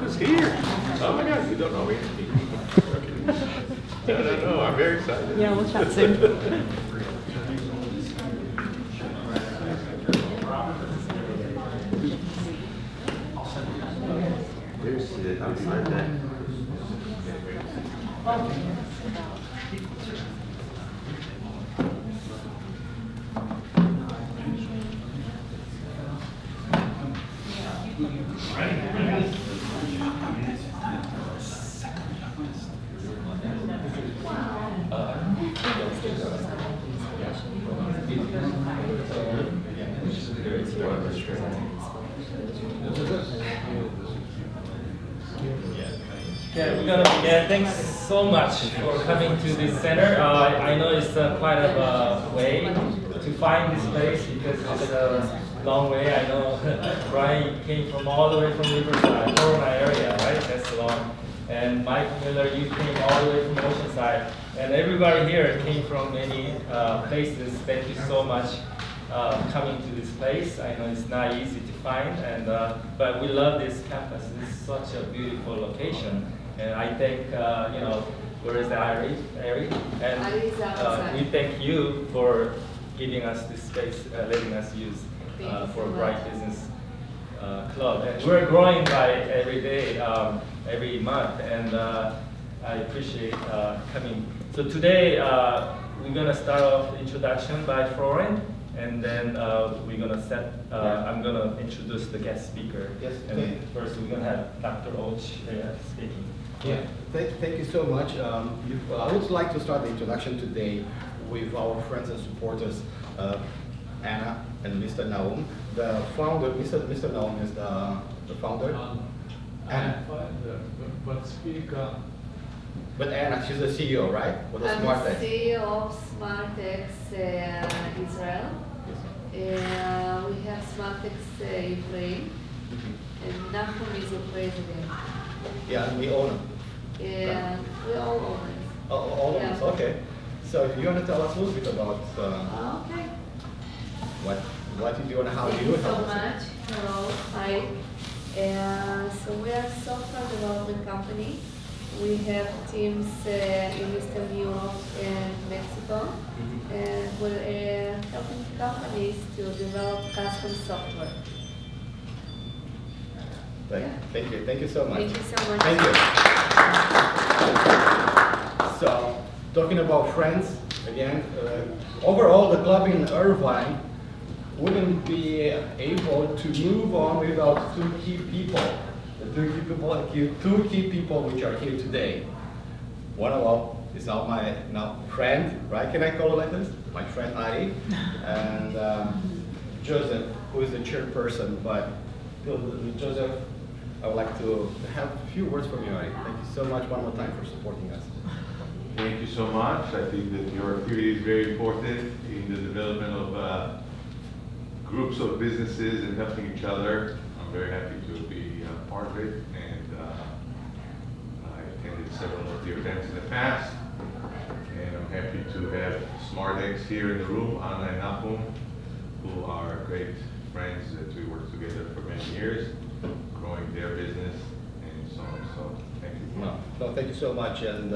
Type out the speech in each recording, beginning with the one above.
is here. Oh my God, you don't know me? Okay. No, I'm very excited. Yeah, we'll chat soon. Here's it. I'll be right back. Okay, we're gonna begin. Thanks so much for coming to this center. I know it's quite a way to find this place because it's a long way. I know Brian came from all the way from Riverside, Corona area, right? That's long. And Mike Miller, you came all the way from Oceanside. And everybody here came from many places. Thank you so much coming to this place. I know it's not easy to find, and but we love this campus. It's such a beautiful location. And I thank, where is the Ari? And we thank you for giving us this space, letting us use for Bright Business Club. And we're growing by every day, every month, and I appreciate coming. So today, we're going to start off introduction by Florence, and then we're going to I'm going to introduce the guest speaker. Yes. And first, we're going to have Dr. Och speaking. Yeah, thank you so much. I would like to start the introduction today with our friends and supporters, Anna and Mr. Naum. The founder, Mr. Naum is the founder. Anna, but speak. But Anna, she's the CEO, right? Or the I'm SmartX? CEO of SmartX Israel. Yes. We have SmartX Ukraine, and Nahum is the president. Yeah, and we own them. And we all own it. All of us, Yeah. okay. So do you want to tell us a little bit about Okay. what you do and how Thank you do you it? so much. Hello, hi. So we are a software development company. We have teams in Eastern Europe and Mexico, and we're helping companies to develop custom software. Thank you so much. Thank you so much. Thank you. So, talking about friends, again, overall the club in Irvine wouldn't be able to move on without two key people. The two key people which are here today. One of them is now my friend, right? Can I call it like this? My friend Ari, and Joseph, who is the chairperson. But Joseph, I would like to have a few words from you, Ari. Thank you so much one more time for supporting us. Thank you so much. I think that your activity is very important in the development of groups of businesses and helping each other. I'm very happy to be part of it, and I attended several of the events in the past, and I'm happy to have SmartX here in the room, Anna and Nahum, who are great friends that we worked together for many years, growing their business and so on. So thank you. No, thank you so much. And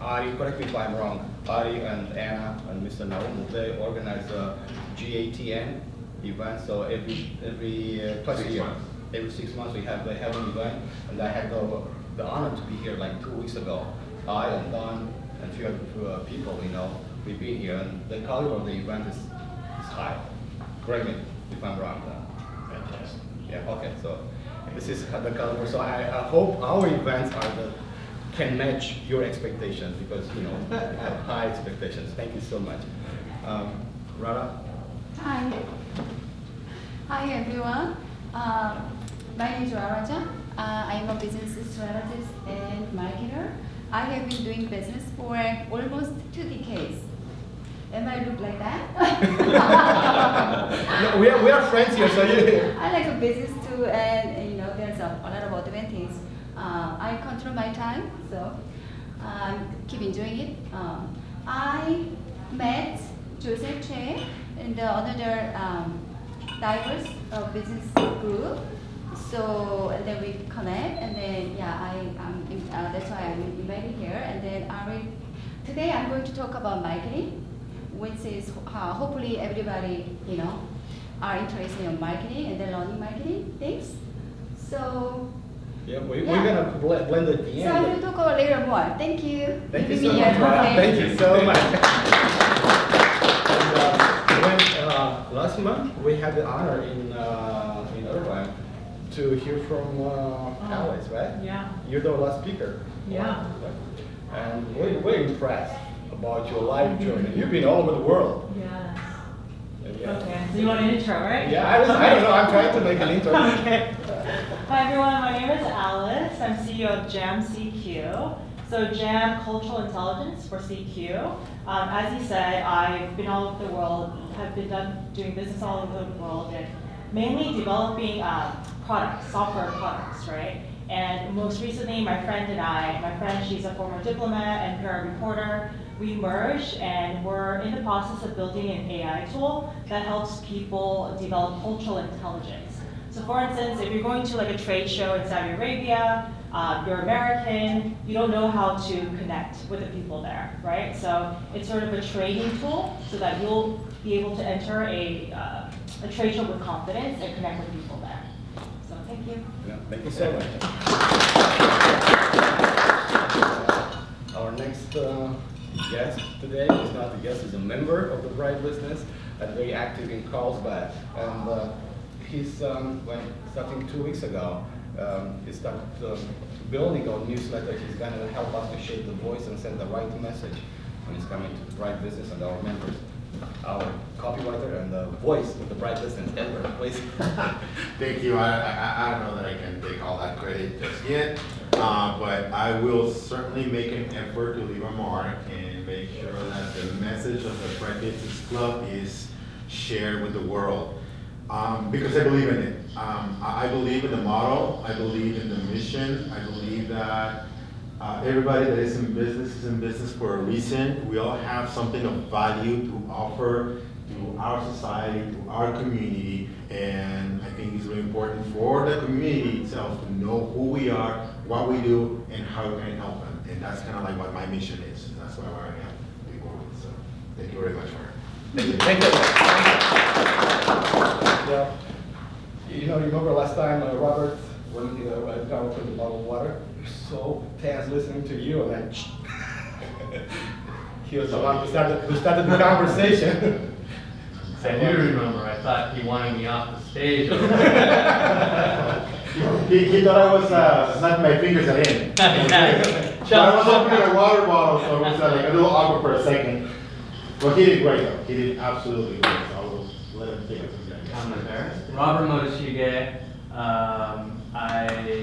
Ari, correct me if I'm wrong, Ari and Anna and Mr. Naum, they organize a GATN event, so every twice a year. months. Every 6 months they have an event, and I had the honor to be here like 2 weeks ago. I and Don and a few other people, we've been here, and the caliber of the event is high. Correct me if I'm wrong. Fantastic. Yeah, okay, so this is the caliber. So I hope our events can match your expectations, because we have high expectations. Thank you so much. Rana? Hi. Hi everyone. My name is Raraja. I'm a business strategist and marketer. I have been doing business for almost 2 decades. Am I look like that? No, we are friends here, so you. I like a business too, and there's a lot of advantage. I control my time, so keep enjoying it. I met Joseph Che and another diverse business group, So and then we connect, and then yeah, that's why I'm invited here. And then today I'm going to talk about marketing, which is hopefully everybody are interested in marketing and then learning marketing things. So Yeah, we're gonna blend at the so I'm going end. to talk about later more. Thank you. Thank you Giving so me much, a Ryan. topic. Thank you so much. And, last month we had the honor in Irvine to hear from Alice, right? Yeah. You're the last speaker. Yeah. And we're impressed about your life journey. You've been all over the world. Yes. And yeah. Okay. So you want an intro, right? Yeah, I don't know. I'm trying to make an intro. Okay. Hi everyone. My name is Alice. I'm CEO of JAM CQ. So JAM Cultural Intelligence for CQ. As he said, I've been all over the world. Have been doing business all over the world, and mainly developing products, software products, right? And most recently, my friend, she's a former diplomat and PR reporter. We merged, and we're in the process of building an AI tool that helps people develop cultural intelligence. So for instance, if you're going to like a trade show in Saudi Arabia, you're American, you don't know how to connect with the people there, right? So it's sort of a training tool so that you'll be able to enter a trade show with confidence and connect with people there. So thank you. Yeah, thank you so much. Our next guest today is not a guest, he's a member of the Bright Business and very active in Carlsbad. And he's, starting 2 weeks ago, he started building our newsletter. He's going to help us to shape the voice and send the right message when he's coming to the Bright Business and our members. Our copywriter and the voice of the Bright Business, Edward, please. Thank you. I don't know that I can take all that credit just yet, but I will certainly make an effort to leave a mark and make sure that the message of the Bright Business Club is shared with the world. Because I believe in it. I believe in the model, I believe in the mission, I believe that everybody that is in business for a reason. We all have something of value to offer to our society, to our community, and I think it's really important for the community itself to know who we are, what we do, and how we can help them. And that's kind of like what my mission is, and that's what I want to help people with. So thank you very much for it. Thank you. Thank you. Yeah. Remember last time, Robert, when I opened the bottle of water, he was so tense listening to you, and then he was the one who started the conversation. I do remember. I thought he wanted me off the stage. He thought I was snapping my fingers at him. So I was opening a water bottle, so it was like a little awkward for a second. Well, he did great though. He did absolutely great. So I will let him take it from there. I'm embarrassed. Robert Motoshige.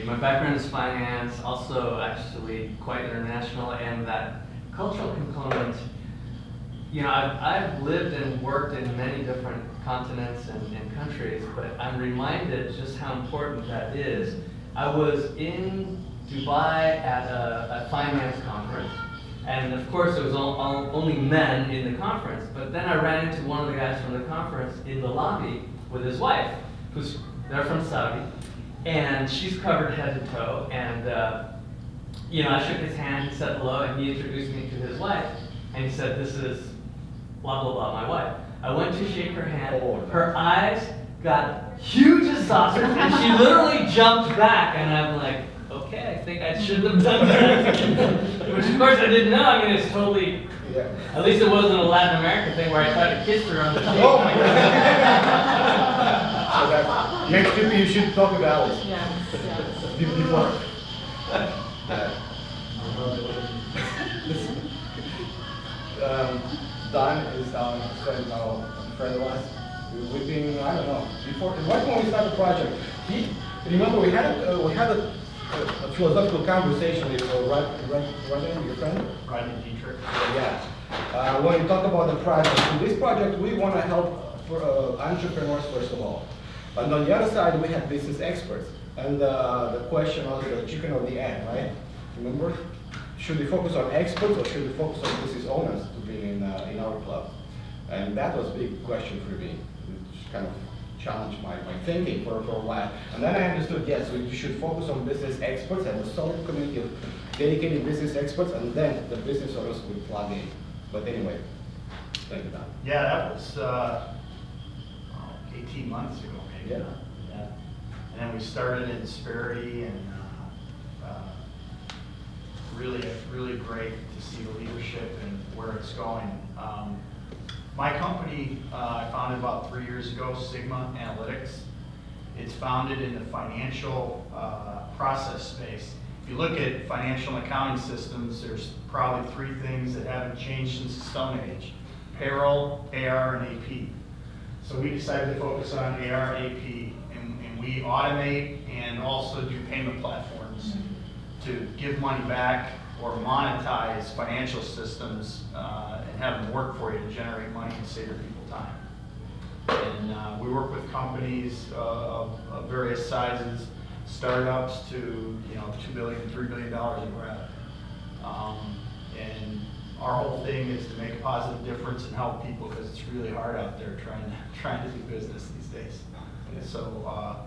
My background is finance, also actually quite international, and that cultural component. I've lived and worked in many different continents and countries, but I'm reminded just how important that is. I was in Dubai at a finance conference. And of course, it was only men in the conference. But then I ran into one of the guys from the conference in the lobby with his wife, they're from Saudi, and she's covered head to toe. And I shook his hand, he said hello, and he introduced me to his wife. And he said, "This is blah blah blah, my wife." I went to shake her hand. Her eyes got huge as saucers, and she literally jumped back. And I'm like, okay, I think I shouldn't have done that. Which of course I didn't know. I mean, it's totally, at least it wasn't a Latin American thing where I tried to kiss her on the cheek. Oh my God. Next trip you should talk about it. Yes. Before. Don is our friend of ours. We've been, I don't know, right when we started the project, remember we had a philosophical conversation with Rodney, your friend? Rodney Dietrich. Yeah. When we talk about the project, in this project we want to help for entrepreneurs first of all. And on the other side we have business experts. And the question was the chicken or the egg, right? Remember? Should we focus on experts or should we focus on business owners to be in our club? And that was a big question for me. It kind of challenged my thinking for a while. And then I understood, yes, we should focus on business experts and a solid community of dedicated business experts, and then the business owners will plug in. But anyway, thank you, Don. Yeah, that was 18 months ago, maybe. Yeah. Yeah. And then we started in Sperry, and really great to see the leadership and where it's going. My company, I founded about 3 years ago, Sigma Analytics. It's founded in the financial process space. If you look at financial and accounting systems, there's probably 3 things that haven't changed since the Stone Age: payroll, AR, and AP. So we decided to focus on AR, AP, and we automate and also do payment platforms to give money back or monetize financial systems and have them work for you to generate money and save your people time. And we work with companies of various sizes, startups to $2 billion, $3 billion in revenue. And our whole thing is to make a positive difference and help people, because it's really hard out there trying to do business these days. So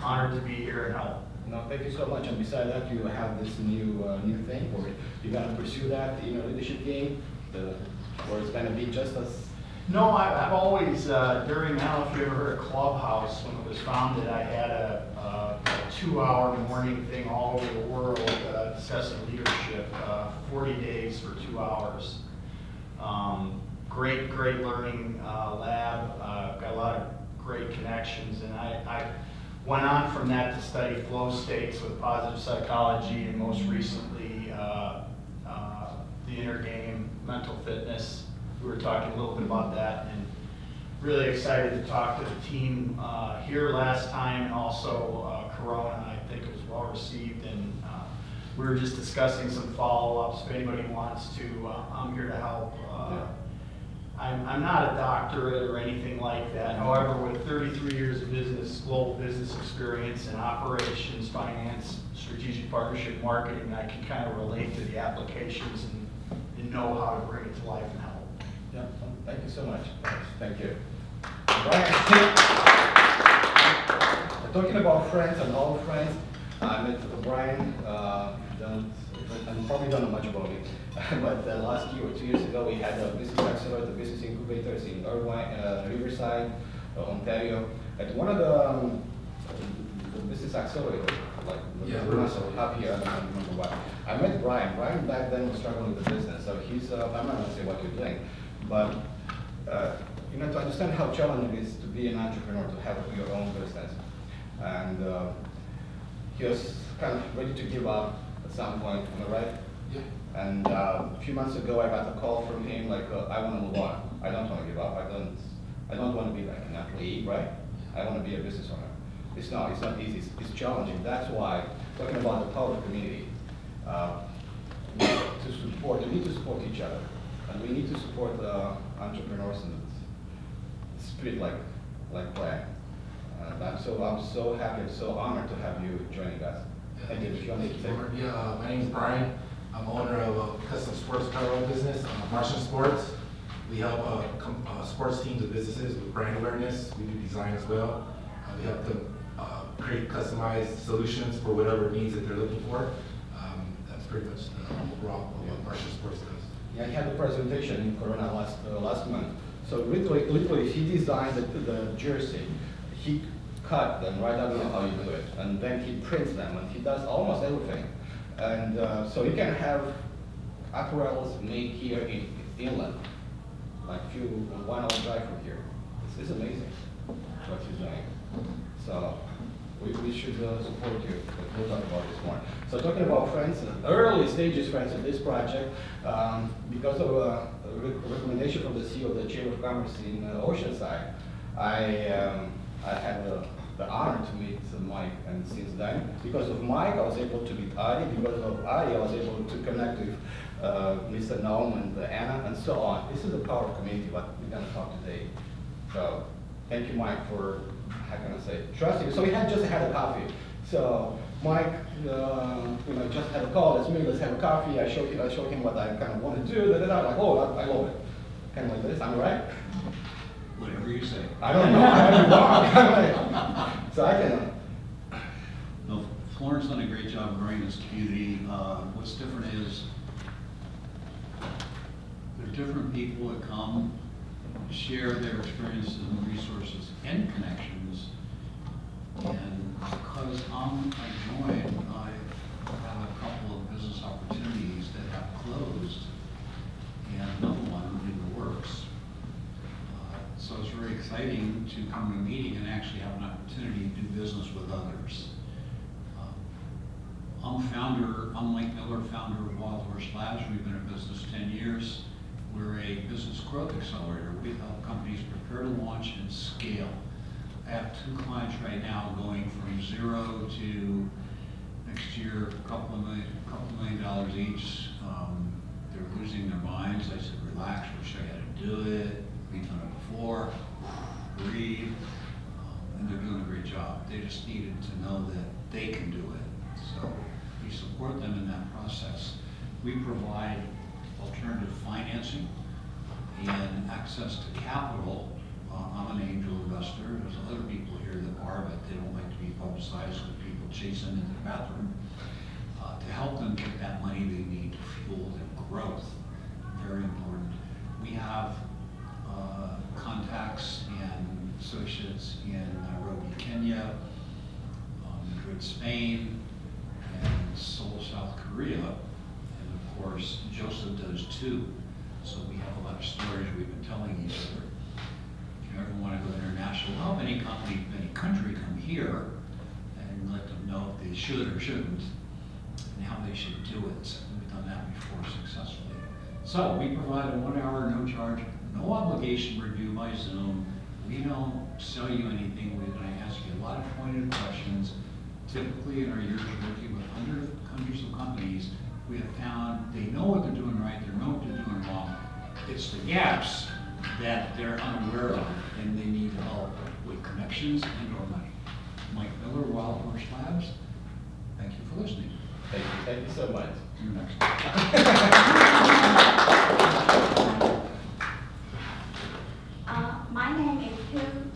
honored to be here and help. No, thank you so much. And beside that, you have this new thing where you're gonna pursue that leadership game, where it's gonna be just as. No, I've always, I don't know if you ever heard of Clubhouse. When it was founded, I had a 2-hour morning thing all over the world discussing leadership, 40 days for 2 hours. Great learning lab, got a lot of great connections, and I went on from that to study flow states with positive psychology, and most recently the inner game, mental fitness. We were talking a little bit about that, and really excited to talk to the team here last time, and also Corona. I think it was well received, and we were just discussing some follow-ups. If anybody wants to, I'm here to help. I'm not a doctorate or anything like that. However, with 33 years of global business experience in operations, finance, strategic partnership, marketing, I can kind of relate to the applications and know how to bring it to life and help. Yeah, thank you so much. Thank you. Brian, talking about friends and old friends, I met Brian, and probably don't know much about it, but last year or 2 years ago, we had a business accelerator, business incubators in Irvine, Riverside, Ontario. At one of the business accelerators, like the months or half year, I don't remember what. I met Brian. Brian back then was struggling with the business, so he's, I'm not going to say what you're doing, but to understand how challenging it is to be an entrepreneur, to have your own business. And he was kind of ready to give up at some point, am I right? Yeah. And a few months ago, I got a call from him like, I want to move on. I don't want to give up. I don't want to be like an employee, right? I want to be a business owner. It's not easy. It's challenging. That's why talking about the power of community. We need to support each other, and we need to support entrepreneurs and spirit like Brian. And I'm so happy and so honored to have you joining us. Thank you. Yeah, my name is Brian. I'm owner of a custom sports apparel business, Martian Sports. We help sports teams and businesses with brand awareness. We do design as well. We help them create customized solutions for whatever needs that they're looking for. That's pretty much the overall of what Martian Sports does. Yeah, he had a presentation in Corona last month. So literally, he designed the jersey. He cut them right out of how you do it, and then he prints them, and he does almost everything. And so you can have apparels made here in Finland, like 1 hour drive from here. It's amazing what he's doing. So we should support you, but we'll talk about this more. So talking about friends, early stages friends of this project, because of a recommendation from the CEO of the Chamber of Commerce in Oceanside, I had the honor to meet Mike, and since then, because of Mike, I was able to meet Adi. Because of Adi, I was able to connect with Mr. Noam and Anna, and so on. This is the power of community, what we're going to talk today. So thank you, Mike, for, how can I say, trusting. So we just had a coffee. So Mike, just had a call. Let's have a coffee. I showed him what I kind of want to do. Like, oh, I love it. Kind of like this. Am I right? Whatever you say. I don't know, I might be wrong. So I can, No, Florence done a great job growing this community. What's different is there's different people that come, share their experiences and resources and connections. And because I joined, I have a couple of business opportunities that have closed and another one in the works. So it's very exciting to come to a meeting and actually have an opportunity to do business with others. I'm Mike Miller, founder of Wild Horse Labs. We've been in business 10 years. We're a business growth accelerator. We help companies prepare to launch and scale. I have 2 clients right now going from 0 to next year, a couple million dollars each. They're losing their minds. I said, relax, we'll show you how to do it. We've done it before, breathe, and they're doing a great job. They just needed to know that they can do it. So we support them in that process. We provide alternative financing and access to capital. I'm an angel investor. There's other people here that are, but they don't like to be publicized with people chasing into the bathroom. To help them get that money they need to fuel their growth. Very important. We have contacts and associates in Nairobi, Kenya, Madrid, Spain, and Seoul, South Korea. And of course, Joseph does too. So we have a lot of stories we've been telling each other. If you ever want to go international, help any company, any country come here and let them know if they should or shouldn't and how they should do it. We've done that before successfully. So we provide a 1-hour, no charge, no obligation review by Zoom. We don't sell you anything. We're going to ask you a lot of pointed questions. Typically in our years working with hundreds of companies, we have found they know what they're doing right, they know what they're doing wrong. It's the gaps that they're unaware of and they need help with connections and or money. Mike Miller, Wild Horse Labs, thank you for listening. thank you so much. You're next. My name is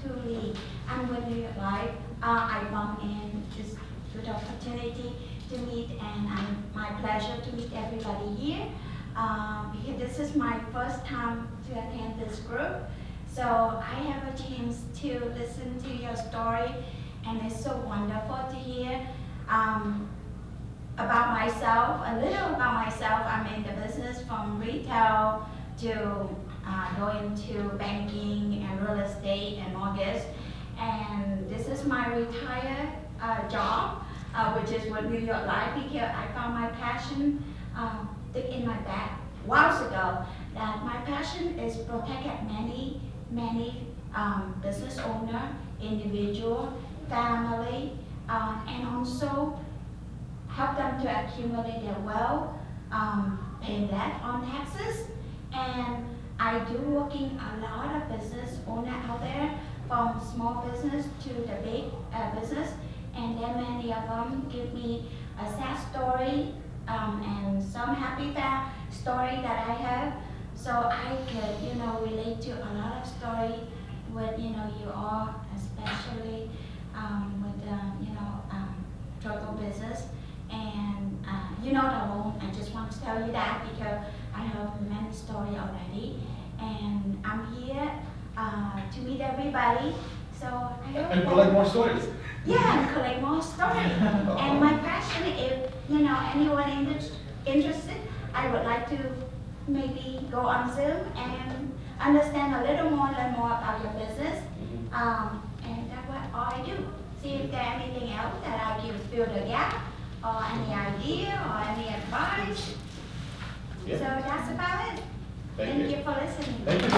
Tu Lee. I'm with New York Life. I bumped in this good opportunity to meet, and my pleasure to meet everybody here. Because this is my first time to attend this group. So I have a chance to listen to your story, and it's so wonderful to hear about myself, a little about myself. I'm in the business from retail to going to banking and real estate and mortgage. And this is my retired job, which is with New York Life, because I found my passion in my back while ago, that my passion is protected many business owner, individual, family, and also help them to accumulate their wealth, pay less on taxes. And I do working a lot of business owner out there, from small business to the big business, and then many of them give me a sad story and some happy story that I have, so I could relate to a lot of story with you all, especially with struggle business. And you're not alone. I just want to tell you that because I have many stories already, and I'm here to meet everybody. So I hope And collect more stories. Yeah, and collect more stories. And my passion is, anyone interested, I would like to maybe go on Zoom and understand a little more, learn more about your business. And that's what all I do. See if there's anything else that I can fill the gap, or any idea, or any advice. Yeah. So that's about it. Thank you. For listening. Thank you.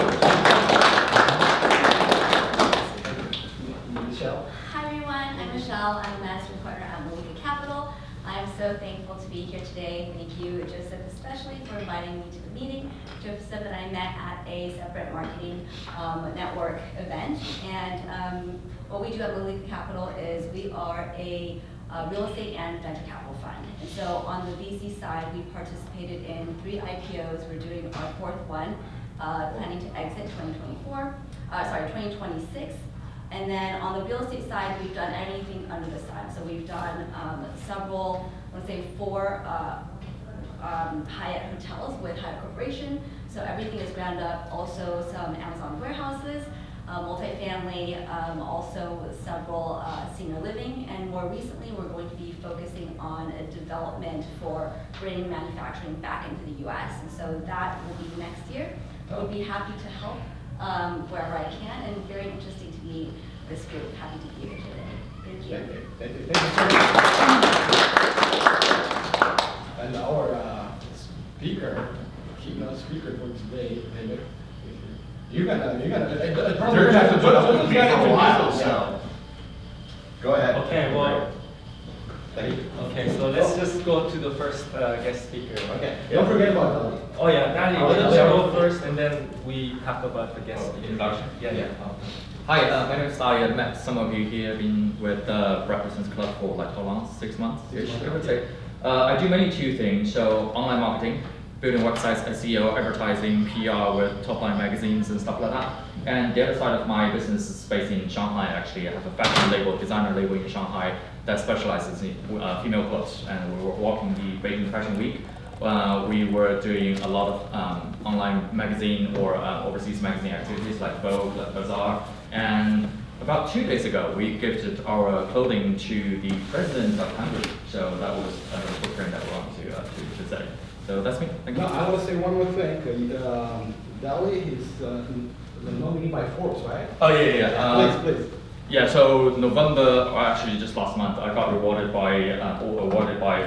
Michelle? Hi everyone, I'm Michelle. I'm a managing partner at Malika Capital. I'm so thankful to be here today. Thank you, Joseph, especially for inviting me to the meeting. Joseph that I met at a separate marketing network event. And what we do at Malika Capital is we are a real estate and venture capital fund. And so on the VC side, we participated in 3 IPOs. We're doing our 4th one. planning to exit 2026. And then on the real estate side, we've done anything under the sun. So we've done several, let's say 4 Hyatt hotels with Hyatt Corporation. So everything is ground up. Also some Amazon warehouses, multifamily, also several senior living. And more recently, we're going to be focusing on a development for bringing manufacturing back into the US. And so that will be next year. We'll be happy to help wherever I can, and very interesting to meet this group. Happy to be here today. Thank you. Thank you so much. And our keynote speaker for today, you're gonna have to put up with me for a while, so. Go ahead. Okay, well, Thank you. okay, so let's just go to the first guest speaker. Okay, don't forget about Dali. Oh yeah, Dali, Oh, why don't you yeah. go first, and then we talk about the guest speaker. Introduction? Yeah. Hi, my name is Dali. I've met some of you here, been with Breakfast Club for like how long? 6 months-ish, I would say. I do mainly 2 things, so online marketing, building websites, SEO, advertising, PR with top-line magazines and stuff like that. And the other side of my business is based in Shanghai, actually. I have a fashion label, designer label in Shanghai that specializes in female clothes. And we were walking the Beijing Fashion Week. We were doing a lot of online magazine or overseas magazine activities like Vogue, like Bazaar. And about 2 days ago, we gifted our clothing to the president of Hungary. So that was another footprint that we want to say. So that's me. Thank you. No, I want to say one more thing. Dali is the nominee by Forbes, right? Oh yeah. Please. Yeah, so November, or actually just last month, I got awarded by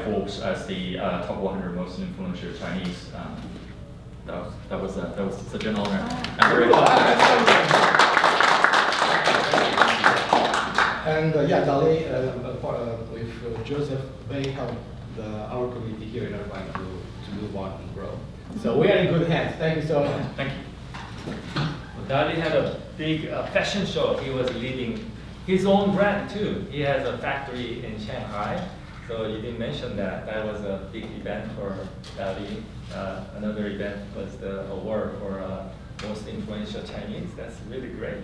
Forbes as the top 100 most influential Chinese. That was such an honor. And yeah, Dali with Joseph, they helped our community here in Irvine to move on and grow. So we are in good hands. Thank you so much. Thank you. Dali had a big fashion show. He was leading his own brand too. He has a factory in Shanghai. So you didn't mention that. That was a big event for Dali. Another event was the award for most influential Chinese. That's really great.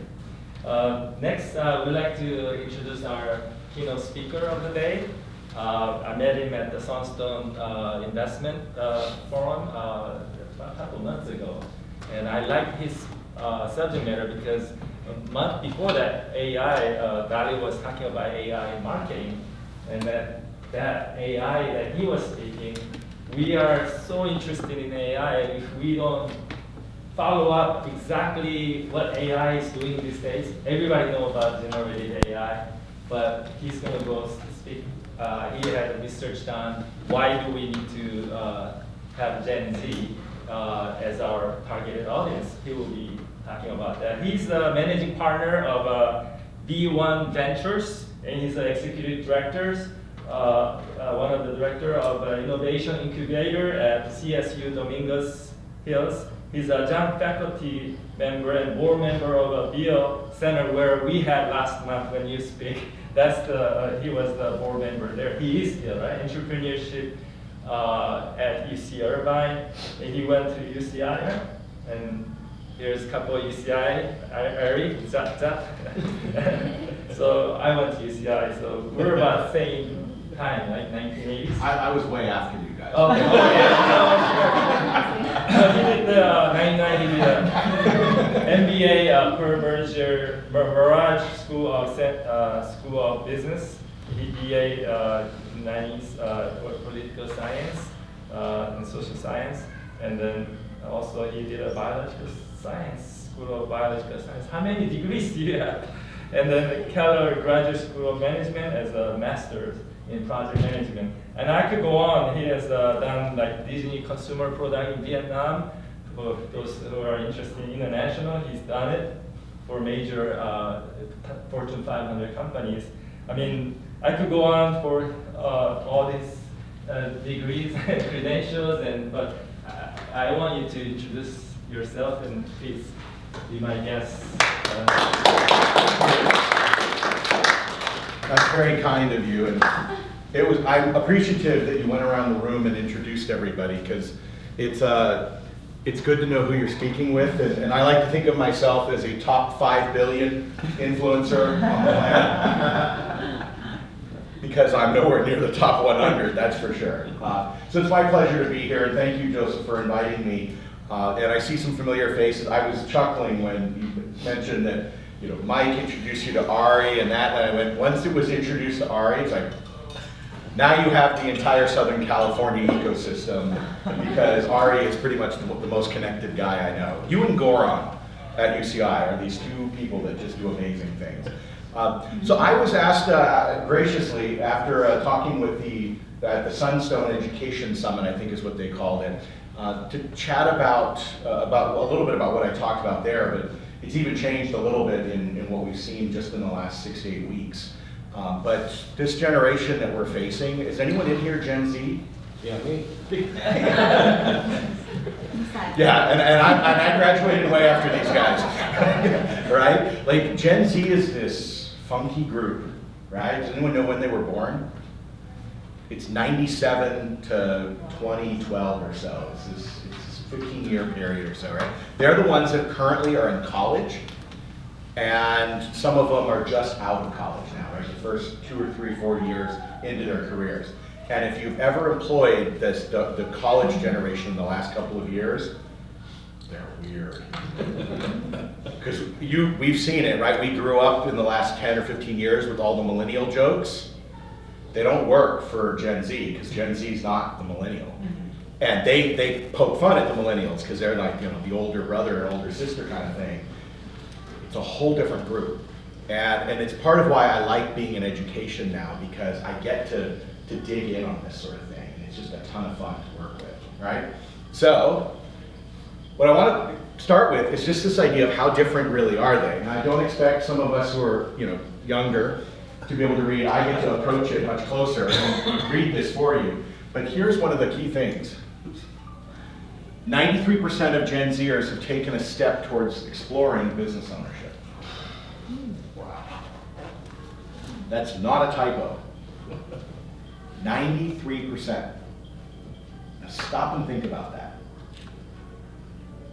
Next, we'd like to introduce our keynote speaker of the day. I met him at the Sunstone Investment Forum a couple months ago. And I liked his subject matter because a month before that, AI, Dali was talking about AI in marketing. And that AI that he was speaking, we are so interested in AI, and if we don't follow up exactly what AI is doing these days, everybody knows about generative AI, but he's going to go speak. He had research done. Why do we need to have Gen Z as our targeted audience? He will be talking about that. He's the managing partner of B1 Ventures, and he's the executive director, one of the director of Innovation Incubator at CSU Dominguez Hills. He's a joint faculty member and board member of a BIO Center where we had last month when you speak. That's he was the board member there. He is still, right? Entrepreneurship at UC Irvine. And he went to UCI, and here's a couple of UCI, Ari, Zap. So I went to UCI, so we're about the same time, like 1980s. I was way after you guys. Okay. He did the 99, he did MBA per Mirage School of Business. He BA 90s political science and social science, and then also he did a biological science, School of Biological Science. How many degrees do you have? And then the Keller Graduate School of Management as a master's in project management. And I could go on. He has done like Disney consumer product in Vietnam. For those who are interested in international, he's done it for major Fortune 500 companies. I mean, I could go on for all these degrees and credentials, but I want you to introduce yourself and please be my guest. That's very kind of you, and I'm appreciative that you went around the room and introduced everybody, because it's it's good to know who you're speaking with, and I like to think of myself as a top 5 billion influencer on the planet. Because I'm nowhere near the top 100, that's for sure. So it's my pleasure to be here, and thank you, Joseph, for inviting me. And I see some familiar faces. I was chuckling when you mentioned that, Mike introduced you to Ari and that, and I went, once it was introduced to Ari, it's like, now you have the entire Southern California ecosystem, because Ari is pretty much the most connected guy I know. You and Goran at UCI are these two people that just do amazing things. So I was asked graciously, after talking with the Sunstone Education Summit, I think is what they called it, to chat about a little bit about what I talked about there, but it's even changed a little bit in what we've seen just in the last 6 to 8 weeks. But this generation that we're facing, is anyone in here Gen Z? Yeah, me. Yeah, and I graduated way after these guys, right? Like Gen Z is this funky group, right? Does anyone know when they were born? It's 97 to 2012 or so. It's a 15-year period or so, right? They're the ones that currently are in college, and some of them are just out of college now, right? The first 2 or 3, 4 years into their careers. And if you've ever employed the college generation in the last couple of years, they're weird. Because we've seen it, right? We grew up in the last 10 or 15 years with all the millennial jokes. They don't work for Gen Z, because Gen Z is not the millennial. And they poke fun at the millennials, because they're like, the older brother and older sister kind of thing. It's a whole different group. And it's part of why I like being in education now, because I get to dig in on this sort of thing. And it's just a ton of fun to work with, right? So, what I want to start with is just this idea of how different really are they. And I don't expect some of us who are younger to be able to read. I get to approach it much closer and read this for you. But here's one of the key things. 93% of Gen Zers have taken a step towards exploring business ownership. Wow. That's not a typo. 93%. Now stop and think about that.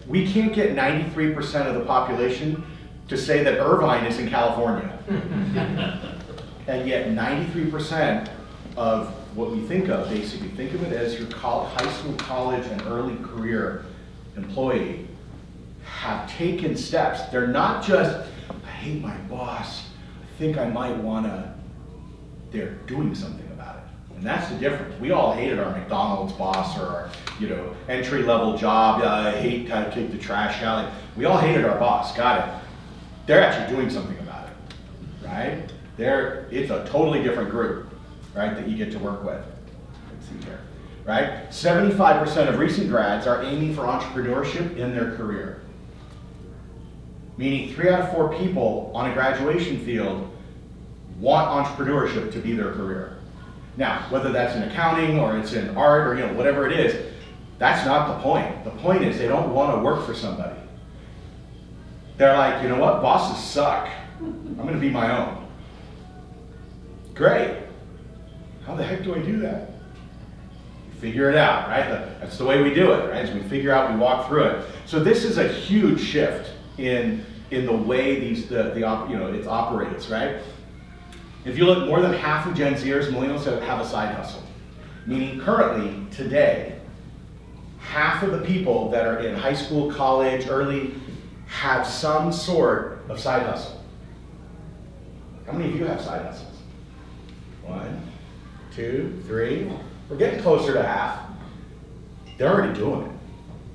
We can't get 93% of the population to say that Irvine is in California. And yet 93% of what we think of, basically, think of it as your high school, college, and early career employee, have taken steps. They're not just, I hate my boss, I think I might wanna, they're doing something about it. And that's the difference. We all hated our McDonald's boss or our entry-level job. I hate to take the trash out. We all hated our boss, got it. They're actually doing something about it, right? It's a totally different group, right, that you get to work with. Let's see here, right? 75% of recent grads are aiming for entrepreneurship in their career. Meaning 3 out of 4 people on a graduation field want entrepreneurship to be their career. Now, whether that's in accounting or it's in art or whatever it is, that's not the point. The point is they don't want to work for somebody. They're like, you know what, bosses suck. I'm going to be my own. Great. How the heck do I do that? You figure it out, right? That's the way we do it, right? As we figure out, we walk through it. So this is a huge shift in the way it operates, right? If you look, more than half of Gen Zers, millennials, have a side hustle. Meaning currently, today, half of the people that are in high school, college, early, have some sort of side hustle. How many of you have side hustles? 1, 2, 3. We're getting closer to half. They're already doing it.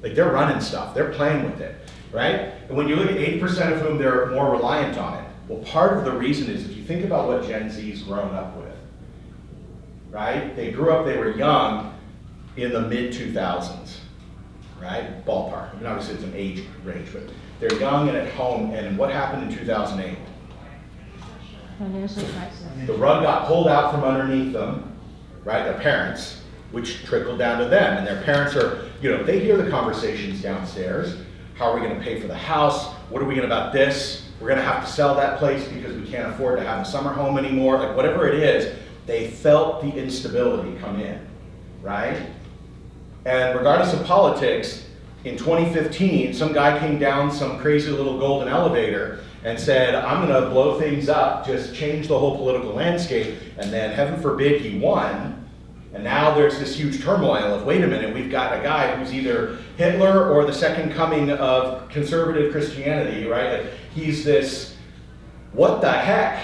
Like, they're running stuff. They're playing with it, right? And when you look at 80% of whom they're more reliant on it, well, part of the reason is if you think about what Gen Z's grown up with, right? They grew up, they were young in the mid-2000s, right? Ballpark. I mean, obviously it's an age range, but they're young and at home, and what happened in 2008? Financial crisis. The rug got pulled out from underneath them, right? Their parents, which trickled down to them. And their parents are, they hear the conversations downstairs. How are we going to pay for the house? What are we going to about this? We're going to have to sell that place because we can't afford to have a summer home anymore. Like, whatever it is, they felt the instability come in, right? And regardless of politics, in 2015, some guy came down some crazy little golden elevator and said, I'm gonna blow things up, just change the whole political landscape, and then heaven forbid he won. And now there's this huge turmoil of, wait a minute, we've got a guy who's either Hitler or the second coming of conservative Christianity, right? Like, he's this, what the heck?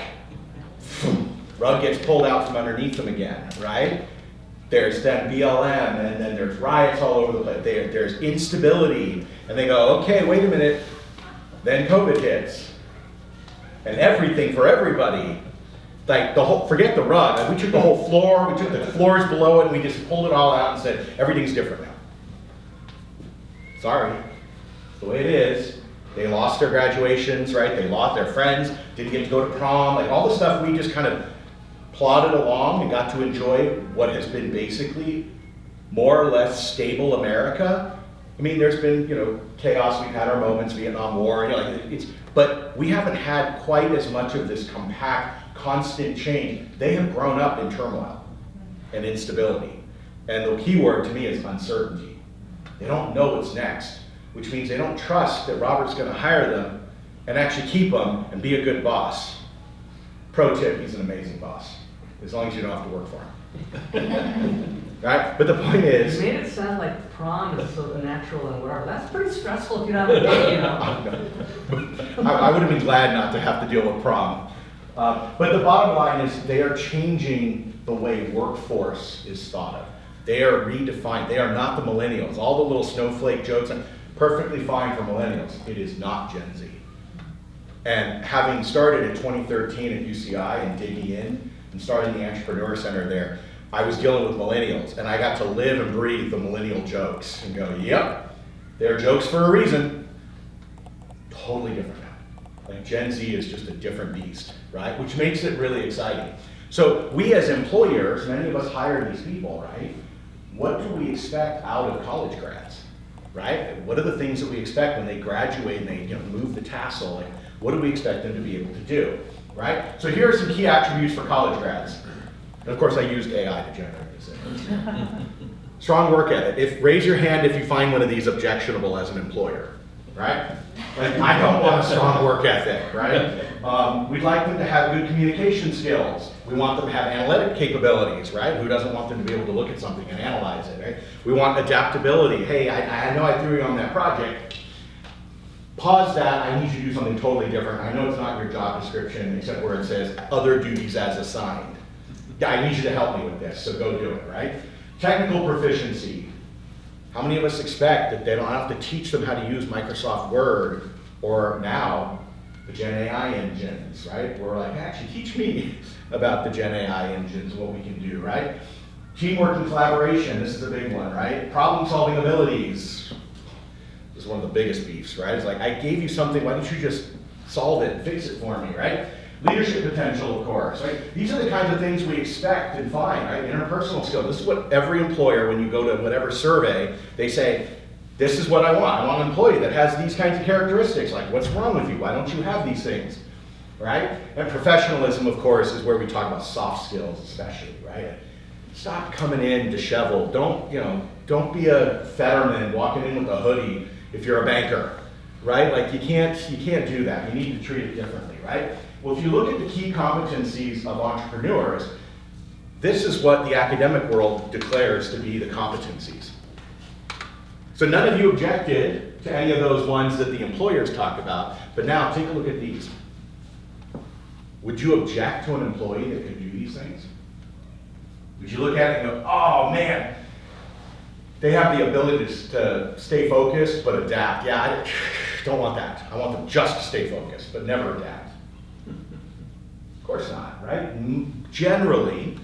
Rug gets pulled out from underneath them again, right? There's then BLM, and then there's riots all over the place. There's instability, and they go, okay, wait a minute. Then COVID hits, and everything for everybody. Like the whole, forget the rug. Like, we took the whole floor, we took the floors below it, and we just pulled it all out and said, everything's different now. Sorry, the way it is. They lost their graduations, right? They lost their friends, didn't get to go to prom, like all the stuff we just kind of plodded along and got to enjoy what has been basically more or less stable America. I mean, there's been, chaos, we've had our moments, Vietnam War, but we haven't had quite as much of this compact, constant change. They have grown up in turmoil and instability. And the key word to me is uncertainty. They don't know what's next, which means they don't trust that Robert's gonna hire them and actually keep them and be a good boss. Pro tip, he's an amazing boss, as long as you don't have to work for him. Right? But the point is... You made it sound like prom is so natural and whatever. That's pretty stressful if you don't have a day, I would have been glad not to have to deal with prom. But the bottom line is they are changing the way workforce is thought of. They are redefined. They are not the millennials. All the little snowflake jokes are perfectly fine for millennials. It is not Gen Z. And having started in 2013 at UCI and digging in and starting the Entrepreneur Center there, I was dealing with millennials, and I got to live and breathe the millennial jokes and go, yep, they're jokes for a reason. Totally different now. Like Gen Z is just a different beast, right? Which makes it really exciting. So we as employers, many of us hire these people, right? What do we expect out of college grads, right? What are the things that we expect when they graduate and they move the tassel? Like, what do we expect them to be able to do, right? So here are some key attributes for college grads. And of course I used AI to generate this image. Strong work ethic. Raise your hand if you find one of these objectionable as an employer, right? Like, I don't want a strong work ethic, right? We'd like them to have good communication skills. We want them to have analytic capabilities, right? Who doesn't want them to be able to look at something and analyze it, right? We want adaptability. Hey, I know I threw you on that project. Pause that, I need you to do something totally different. I know it's not your job description, except where it says other duties as assigned. Yeah, I need you to help me with this, so go do it, right? Technical proficiency. How many of us expect that they don't have to teach them how to use Microsoft Word or now the Gen AI engines, right? We're like, actually teach me about the Gen AI engines, what we can do, right? Teamwork and collaboration, this is a big one, right? Problem solving abilities. This is one of the biggest beefs, right? It's like, I gave you something, why don't you just solve it and fix it for me, right? Leadership potential, of course, right? These are the kinds of things we expect and find, right? Interpersonal skills. This is what every employer, when you go to whatever survey, they say, this is what I want. I want an employee that has these kinds of characteristics. Like, what's wrong with you? Why don't you have these things, right? And professionalism, of course, is where we talk about soft skills, especially, right? Stop coming in disheveled. Don't be a Fetterman walking in with a hoodie if you're a banker, right? Like, you can't do that. You need to treat it differently, right? Well, if you look at the key competencies of entrepreneurs, this is what the academic world declares to be the competencies. So none of you objected to any of those ones that the employers talk about, but now take a look at these. Would you object to an employee that could do these things? Would you look at it and go, oh man, they have the ability to stay focused but adapt. Yeah, I don't want that. I want them just to stay focused but never adapt. Of course not, right? Generally,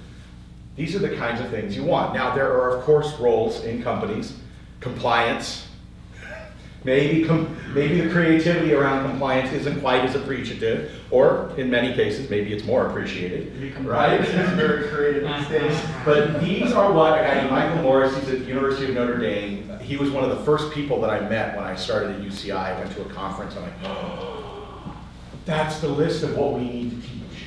these are the kinds of things you want. Now, there are, of course, roles in companies. Compliance. Maybe the creativity around compliance isn't quite as appreciative, or in many cases, maybe it's more appreciated, right? It's very creative these days. But these are what a guy named Michael Morris, he's at the University of Notre Dame. He was one of the first people that I met when I started at UCI. I went to a conference, I'm like, oh, that's the list of what we need to teach.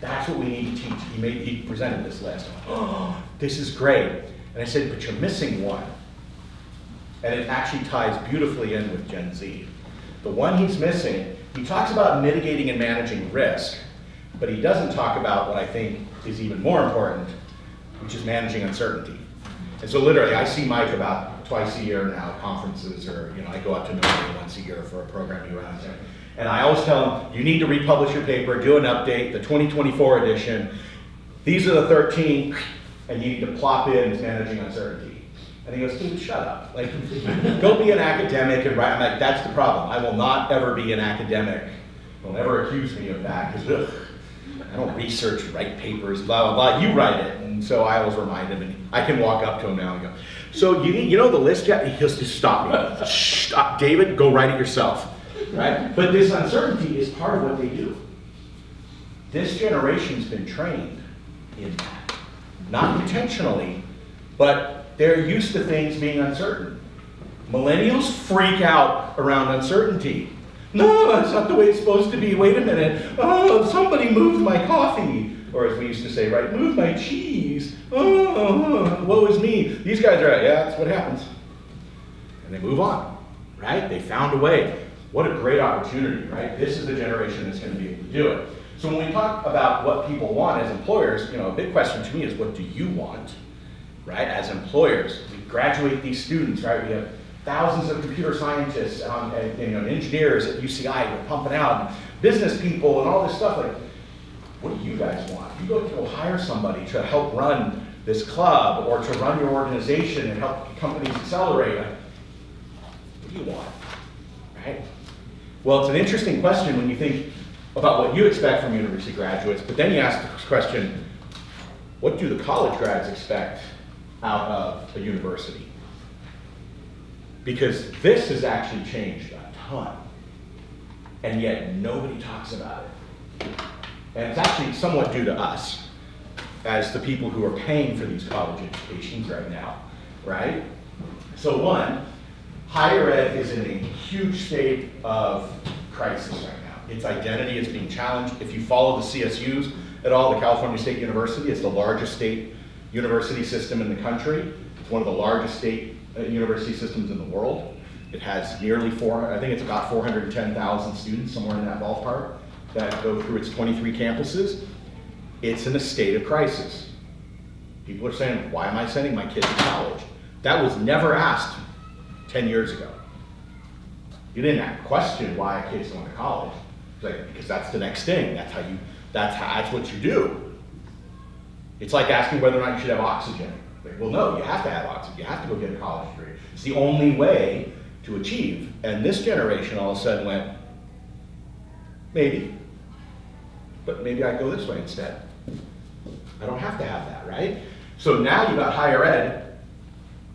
That's what we need to teach. He presented this list. I'm like, oh, this is great. And I said, but you're missing one. and it actually ties beautifully in with Gen Z. The one he's missing, he talks about mitigating and managing risk, but he doesn't talk about what I think is even more important, which is managing uncertainty. And so literally, I see Mike about twice a year now at conferences, or I go out to New York once a year for a program he runs. And I always tell him, you need to republish your paper, do an update, the 2024 edition. These are the 13, and you need to plop in managing uncertainty. And he goes, dude, shut up. Like, go be an academic and write. I'm like, that's the problem. I will not ever be an academic. Don't ever accuse me of that, because I don't research, write papers, blah, blah, blah. You write it. And so I always remind him, and I can walk up to him now and go, so you know the list yet? He'll just stop me. Stop, David, go write it yourself. Right? But this uncertainty is part of what they do. This generation's been trained in that. Not intentionally, but they're used to things being uncertain. Millennials freak out around uncertainty. No, that's not the way it's supposed to be. Wait a minute. Oh, somebody moved my coffee. Or as we used to say, right, moved my cheese. Oh, woe is me. These guys are, yeah, that's what happens. And they move on, right? They found a way. What a great opportunity, right? This is the generation that's going to be able to do it. So when we talk about what people want as employers, a big question to me is, what do you want, right? As employers, we graduate these students, right? We have thousands of computer scientists and engineers at UCI who are pumping out, and business people and all this stuff. Like, what do you guys want? You go hire somebody to help run this club or to run your organization and help companies accelerate. What do you want, right? Well, it's an interesting question when you think about what you expect from university graduates, but then you ask the question, what do the college grads expect out of a university? Because this has actually changed a ton, and yet nobody talks about it. And it's actually somewhat due to us, as the people who are paying for these college educations right now, right? So one, higher ed is in a huge state of crisis right now. Its identity is being challenged. If you follow the CSUs at all, the California State University is the largest state university system in the country. It's one of the largest state university systems in the world. It has nearly I think it's about 410,000 students, somewhere in that ballpark, that go through its 23 campuses. It's in a state of crisis. People are saying, why am I sending my kids to college? That was never asked 10 years ago. You didn't question why a kid's going to college. It's like, because that's the next thing. That's what you do. It's like asking whether or not you should have oxygen. Like, well, no, you have to have oxygen. You have to go get a college degree. It's the only way to achieve. And this generation all of a sudden went, maybe, but maybe I go this way instead. I don't have to have that, right? So now you got higher ed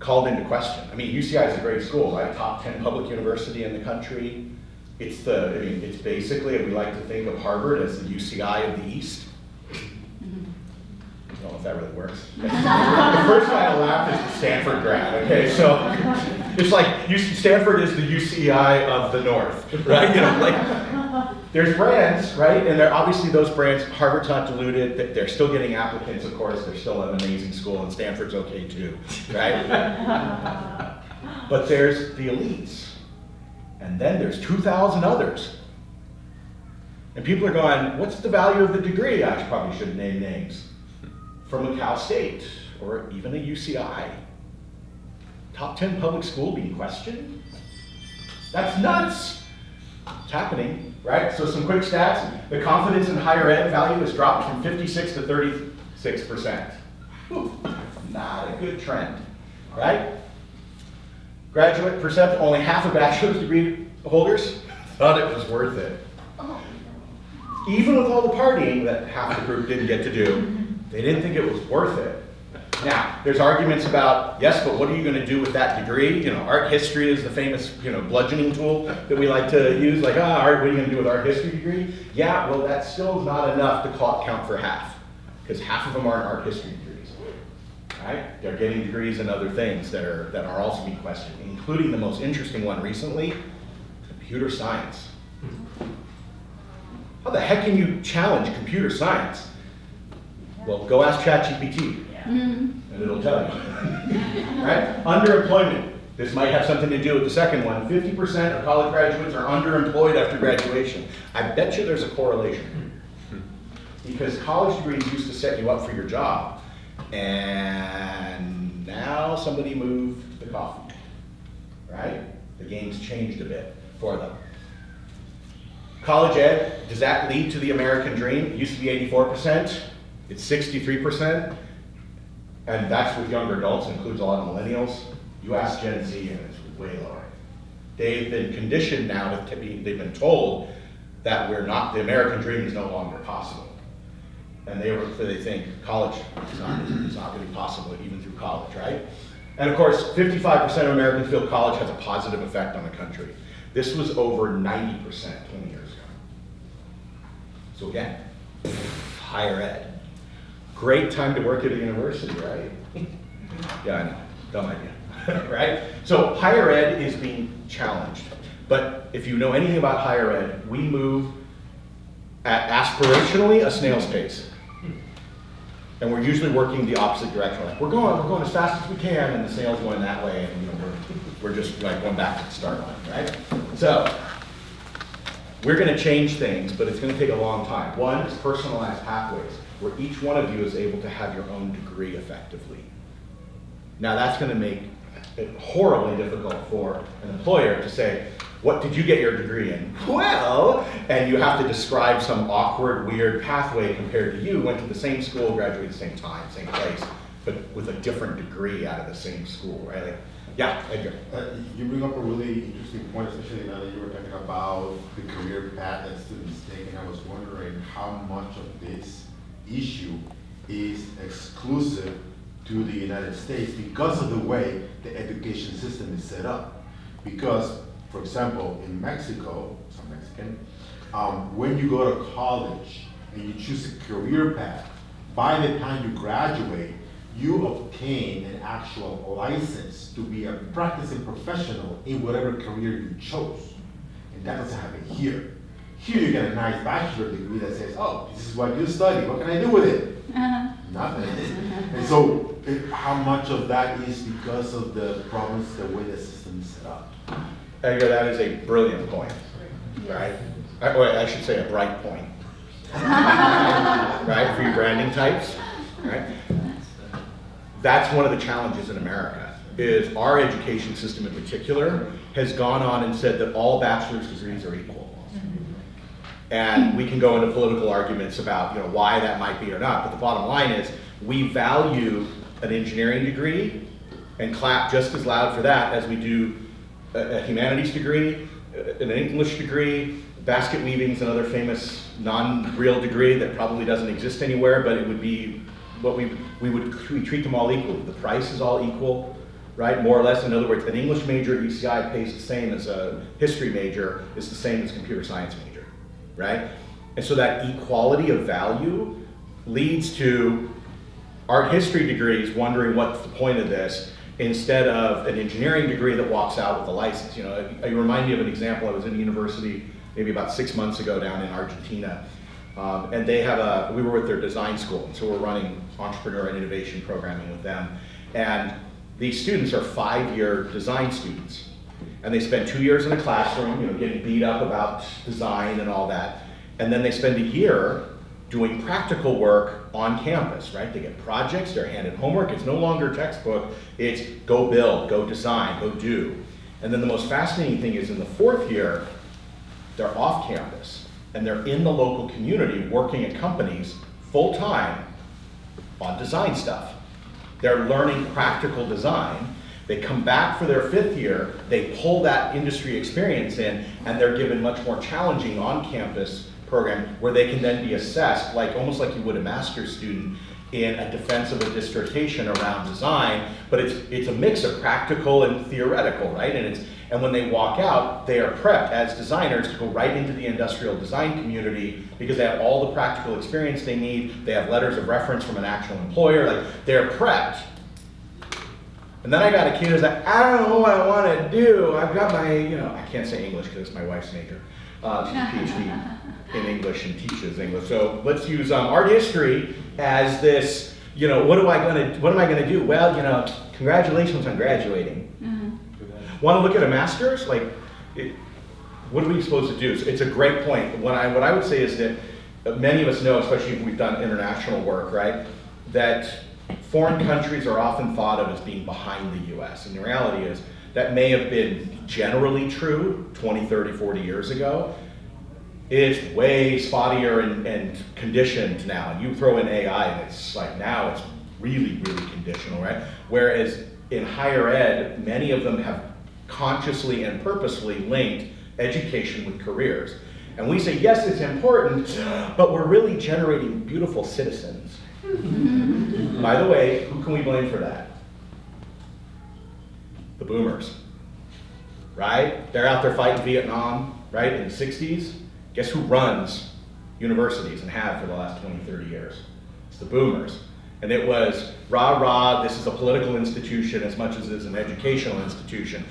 called into question. I mean, UCI is a great school, right? Top 10 public university in the country. It's basically, we like to think of Harvard as the UCI of the East. I don't know if that really works. The first guy to laugh is the Stanford grad, okay? So it's like Stanford is the UCI of the North, right? There's brands, right? And obviously those brands, Harvard's not diluted, they're still getting applicants, of course, they're still an amazing school, and Stanford's okay too, right? But there's the elites, and then there's 2,000 others. And people are going, what's the value of the degree? I probably should name names. From a Cal State, or even a UCI. Top 10 public school being questioned? That's nuts. It's happening, right? So some quick stats. The confidence in higher ed value has dropped from 56 to 36%. Ooh, not a good trend, right? Graduate percent, only half of bachelor's degree holders thought it was worth it. Even with all the partying that half the group didn't get to do, they didn't think it was worth it. Now, there's arguments about, yes, but what are you going to do with that degree? Art history is the famous, bludgeoning tool that we like to use. Like, art, what are you going to do with art history degree? Yeah, well, that still is not enough to count for half, because half of them aren't art history degrees, right? They're getting degrees in other things that are also being questioned, including the most interesting one recently, computer science. How the heck can you challenge computer science? Well, go ask ChatGPT, and it'll tell you. Right? Underemployment, This might have something to do with the second one. 50% of college graduates are underemployed after graduation. I bet you there's a correlation. Because college degrees used to set you up for your job. And now somebody moved the coffee, right? The game's changed a bit for them. College ed, does that lead to the American dream? It used to be 84%, it's 63%, and that's with younger adults, includes a lot of millennials. You ask Gen Z and it's way lower. They've been conditioned now, they've been told that the American dream is no longer possible. And they think college is not really possible even through college, right? And of course, 55% of Americans feel college has a positive effect on the country. This was over 90% 20 years ago. So again, higher ed. Great time to work at a university, right? Yeah, I know, dumb idea, right? So higher ed is being challenged. But if you know anything about higher ed, we move at aspirationally a snail's pace. And we're usually working the opposite direction. Like we're going as fast as we can, and the snail's going that way, and we're just like going back to the start line, right? So we're going to change things, but it's going to take a long time. One is personalized pathways, where each one of you is able to have your own degree effectively. Now that's going to make it horribly difficult for an employer to say, what did you get your degree in? Well, and you have to describe some awkward, weird pathway compared to you, went to the same school, graduated at the same time, same place, but with a different degree out of the same school, right? Like, yeah, Edgar. You bring up a really interesting point, especially now that you were talking about the career path that students take, and I was wondering how much of this issue is exclusive to the United States because of the way the education system is set up. Because, for example, in Mexico, so I'm Mexican, when you go to college and you choose a career path, by the time you graduate, you obtain an actual license to be a practicing professional in whatever career you chose. And that doesn't happen here. Here you get a nice bachelor degree that says, oh, this is what you study, what can I do with it? Nothing. And so how much of that is because of the problems, the way the system is set up? Edgar, that is a brilliant point, right? I should say a bright point, right? For you branding types, right? That's one of the challenges in America, is our education system in particular has gone on and said that all bachelor's degrees are equal. And we can go into political arguments about why that might be or not, but the bottom line is we value an engineering degree and clap just as loud for that as we do a humanities degree, an English degree. Basket weaving is another famous non-real degree that probably doesn't exist anywhere, but it would be what we treat them all equally. The price is all equal, right? More or less. In other words, an English major at UCI pays the same as a history major, is the same as a computer science major, right? And so that equality of value leads to art history degrees wondering what's the point of this, instead of an engineering degree that walks out with a license. You remind me of an example. I was in a university maybe about 6 months ago down in Argentina, and we were with their design school, so we're running entrepreneur and innovation programming with them. And these students are 5-year design students, and they spend 2 years in a classroom, getting beat up about design and all that, and then they spend a year doing practical work on campus, right? They get projects, they're handed homework, it's no longer textbook, it's go build, go design, go do. And then the most fascinating thing is in the 4th year, they're off campus, and they're in the local community working at companies full-time on design stuff. They're learning practical design. They come back for their 5th year, they pull that industry experience in, and they're given much more challenging on-campus program where they can then be assessed, almost like you would a master's student in a defense of a dissertation around design, but it's a mix of practical and theoretical, right? And when they walk out, they are prepped as designers to go right into the industrial design community because they have all the practical experience they need. They have letters of reference from an actual employer. They're prepped. And then I got a kid who's like, I don't know what I want to do. I've got my, I can't say English because it's my wife's major. She's a PhD in English and teaches English. So let's use art history as this, what am I going to do? Well, congratulations on graduating. Want to look at a master's? Like, what are we supposed to do? So it's a great point. What I would say is that many of us know, especially if we've done international work, right, that foreign countries are often thought of as being behind the US. And the reality is that may have been generally true 20, 30, 40 years ago. It's way spottier and conditioned now. And you throw in AI and it's like now it's really, really conditional, right? Whereas in higher ed, many of them have consciously and purposely linked education with careers. And we say, yes, it's important, but we're really generating beautiful citizens. By the way, who can we blame for that? The boomers, right? They're out there fighting Vietnam, right, in the 60s. Guess who runs universities and have for the last 20, 30 years? It's the boomers. And it was, rah, rah, this is a political institution as much as it is an educational institution.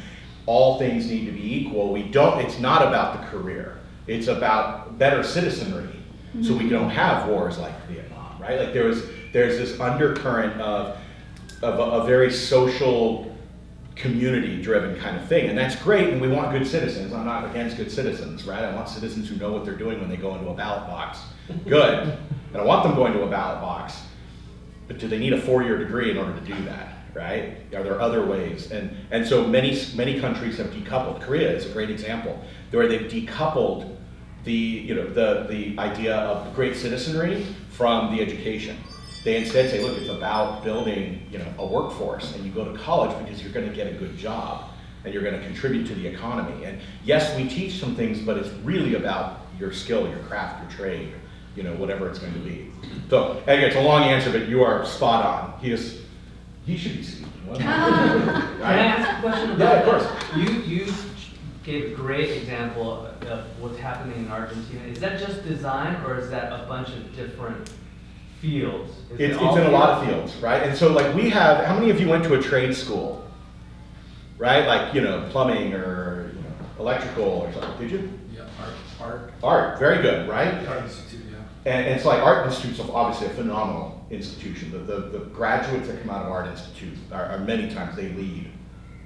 All things need to be equal. It's not about the career. It's about better citizenry, so we don't have wars like Vietnam, right? Like there's this undercurrent of a very social, community-driven kind of thing, and that's great, and we want good citizens. I'm not against good citizens, right? I want citizens who know what they're doing when they go into a ballot box. Good, and I want them going to a ballot box, but do they need a 4-year degree in order to do that? Right? Are there other ways? And so many countries have decoupled. Korea is a great example, where they've decoupled the idea of great citizenry from the education. They instead say, look, it's about building a workforce, and you go to college because you're going to get a good job and you're going to contribute to the economy. And yes, we teach some things, but it's really about your skill, your craft, your trade, whatever it's going to be. So again, it's a long answer, but you are spot on. He should be seen. Can I ask a question about that? Yeah, of course. You gave a great example of what's happening in Argentina. Is that just design, or is that a bunch of different fields? It's in a lot of fields, right? And so like we have, how many of you went to a trade school? Right? Like, plumbing or electrical or something. Did you? Yeah, art. Art, very good, right? Art Institute, yeah. And it's like Art Institute's obviously a phenomenal institution. The graduates that come out of Art Institute are many times they lead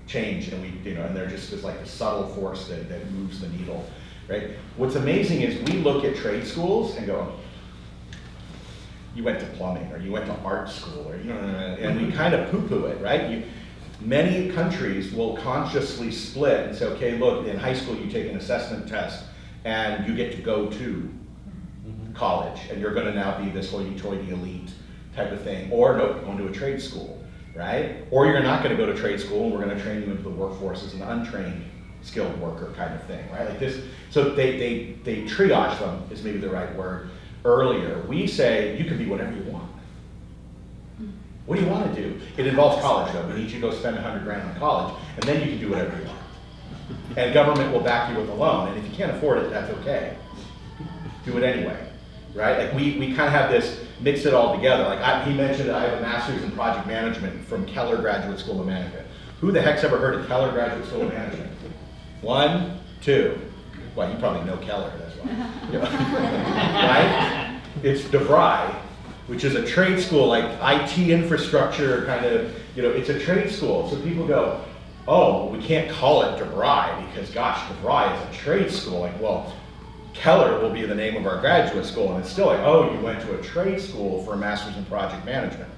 change, and and they're just like a subtle force that moves the needle, right? What's amazing is we look at trade schools and go, you went to plumbing, or you went to art school, or and we kind of poo-poo it, right? Many countries will consciously split and say, okay, look, in high school you take an assessment test and you get to go to college, and you're going to now be this hoity-toity elite type of thing, or no, you're going to a trade school, right? Or you're not going to go to trade school, and we're going to train you into the workforce as an untrained skilled worker kind of thing, right? Like this, so they triage them, is maybe the right word, earlier. We say, you can be whatever you want. What do you want to do? It involves college though. We need you to go spend $100 grand on college, and then you can do whatever you want. And government will back you with a loan, and if you can't afford it, that's okay. Do it anyway. Right? Like we kind of have this, mix it all together. Like he mentioned I have a master's in project management from Keller Graduate School of Management. Who the heck's ever heard of Keller Graduate School of Management? 1, 2. Well, you probably know Keller, that's why. Right? It's DeVry, which is a trade school, like IT infrastructure kind of, it's a trade school. So people go, oh, we can't call it DeVry because gosh, DeVry is a trade school. Like, well, Keller will be the name of our graduate school, and it's still like, oh, you went to a trade school for a master's in project management.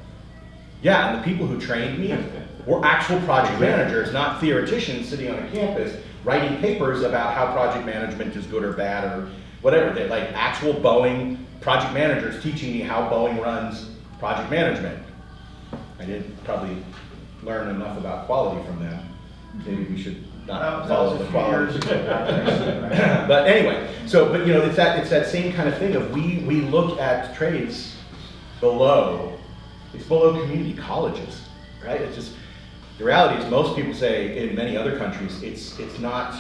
Yeah, and the people who trained me were actual project managers, not theoreticians sitting on a campus writing papers about how project management is good or bad or whatever. They're like actual Boeing project managers teaching me how Boeing runs project management. I didn't probably learn enough about quality from them. Maybe we should not follow the quality. But anyway, but it's that same kind of thing of we look at trades below, it's below community colleges, right? It's just, the reality is most people say in many other countries, it's not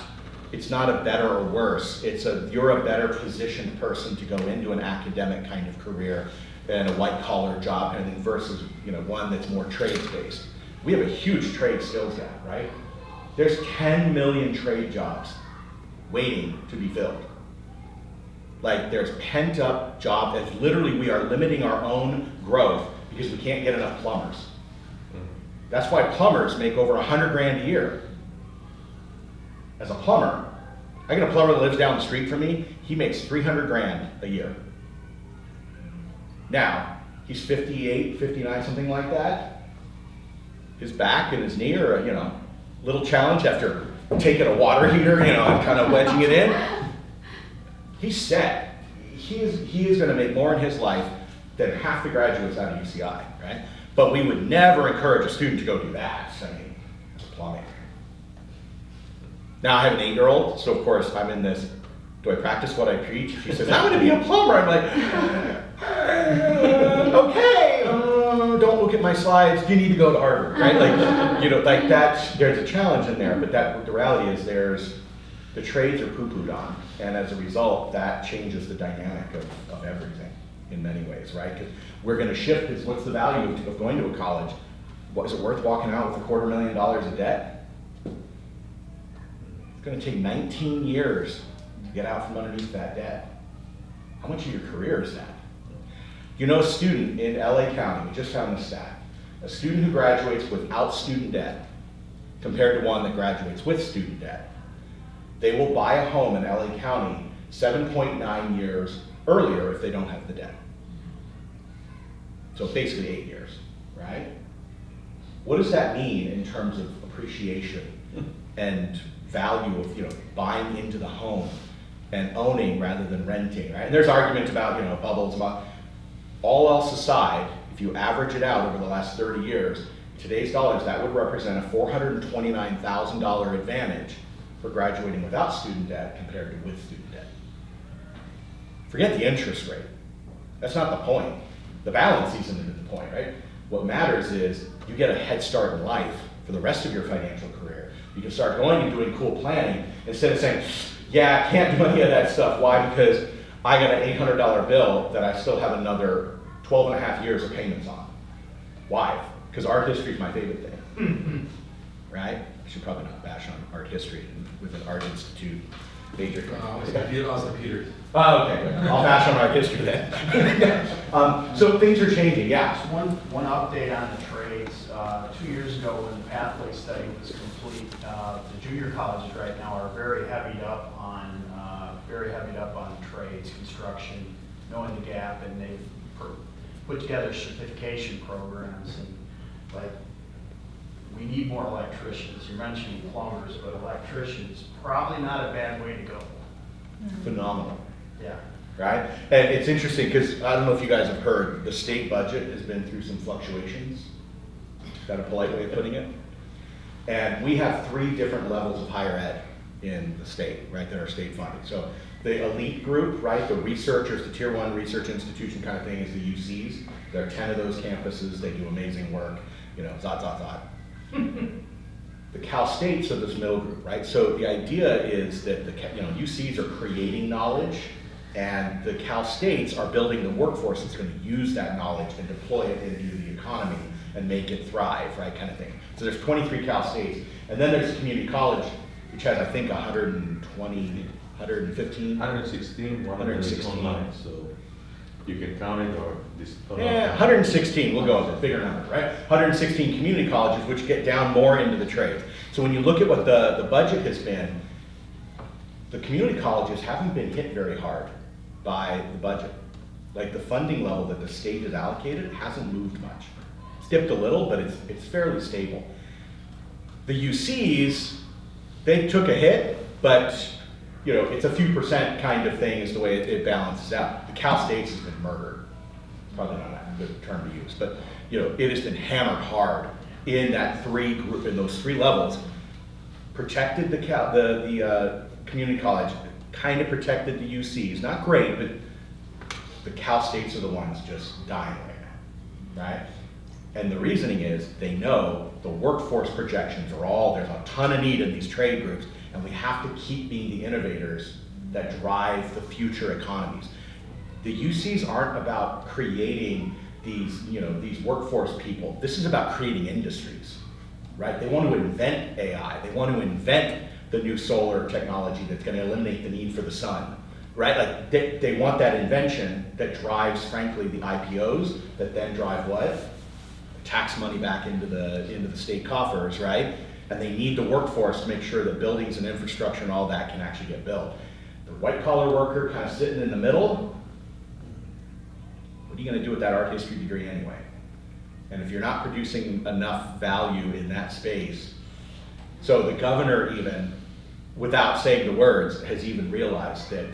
a better or worse, you're a better positioned person to go into an academic kind of career and a white collar job kind of thing versus one that's more trades based. We have a huge trade skills gap, right? There's 10 million trade jobs waiting to be filled. Like there's pent up job, it's literally we are limiting our own growth because we can't get enough plumbers. That's why plumbers make over $100 grand a year. as a plumber. I got a plumber that lives down the street from me, he makes 300 grand a year. Now, he's 58, 59, something like that. His back and his knee are, a little challenge after taking a water heater, and kind of wedging it in. He's set. He is going to make more in his life than half the graduates out of UCI, right? But we would never encourage a student to go do that. I mean, it's plumbing. Now I have an 8-year-old, so of course I'm in this, do I practice what I preach? She says, I'm going to be a plumber. I'm like, okay, don't look at my slides. You need to go to Harvard, right? Like that, there's a challenge in there, but the reality is the trades are poo-pooed on. And as a result, that changes the dynamic of everything in many ways, right? Because we're going to shift, what's the value of going to a college? Is it worth walking out with $250,000 of debt? It's going to take 19 years to get out from underneath that debt. How much of your career is that? A student in LA County, we just found the stat, a student who graduates without student debt compared to one that graduates with student debt, they will buy a home in LA County 7.9 years earlier if they don't have the debt. So basically 8 years, right? What does that mean in terms of appreciation and value of buying into the home and owning rather than renting, right? And there's arguments about bubbles, about all else aside, if you average it out over the last 30 years, today's dollars, that would represent a $429,000 advantage for graduating without student debt compared to with student debt. Forget the interest rate. That's not the point. The balance isn't the point, right? What matters is you get a head start in life for the rest of your financial career. You can start going and doing cool planning instead of saying, yeah, I can't do any of that stuff. Why? Because I got an $800 bill that I still have another 12 and a half years of payments on. Why? Because art history is my favorite thing, right? I should probably not bash on art history with an art institute major. I was computers. Oh, okay. I'll bash on art history then. So things are changing, yeah. Just one update on the trades. 2 years ago, when the pathway study was complete, the junior colleges right now are very heavied up on trades, construction, knowing the gap, and they've put together certification programs. And like, we need more electricians. You're mentioning plumbers, but electricians probably not a bad way to go. Phenomenal. Yeah. Right? And it's interesting because I don't know if you guys have heard, the state budget has been through some fluctuations. Is that a polite way of putting it? And we have 3 different levels of higher ed in the state, right, that are state funded. So the elite group, right, the researchers, the tier 1 research institution kind of thing is the UCs. There are 10 of those campuses. They do amazing work, zot. The Cal States are this middle group, right? So the idea is that UCs are creating knowledge, and the Cal States are building the workforce that's going to use that knowledge and deploy it into the economy and make it thrive, right, kind of thing. So there's 23 Cal States, and then there's community college, which has, I think, 120, 115? 116, 116. Online, so you can count it or this. Yeah, 116, we'll go with a bigger number, right? 116 community colleges, which get down more into the trades. So when you look at what the budget has been, the community colleges haven't been hit very hard by the budget. Like the funding level that the state has allocated hasn't moved much. It's dipped a little, but it's fairly stable. The UCs, they took a hit, but it's a few percent kind of thing is the way it balances out. The Cal States has been murdered. Probably not a good term to use, but it has been hammered hard in that in those 3 levels. Protected the community college, kind of protected the UCs. Not great, but the Cal States are the ones just dying right now, right? And the reasoning is they know the workforce projections are there's a ton of need in these trade groups, and we have to keep being the innovators that drive the future economies. The UCs aren't about creating these workforce people. This is about creating industries, right? They want to invent AI. They want to invent the new solar technology that's going to eliminate the need for the sun, right? Like they want that invention that drives, frankly, the IPOs that then drive what? Tax money back into the state coffers, right? and they need the workforce to make sure that buildings and infrastructure and all that can actually get built. The white collar worker kind of sitting in the middle, what are you gonna do with that art history degree anyway? And if you're not producing enough value in that space, so the governor even, without saying the words, has even realized that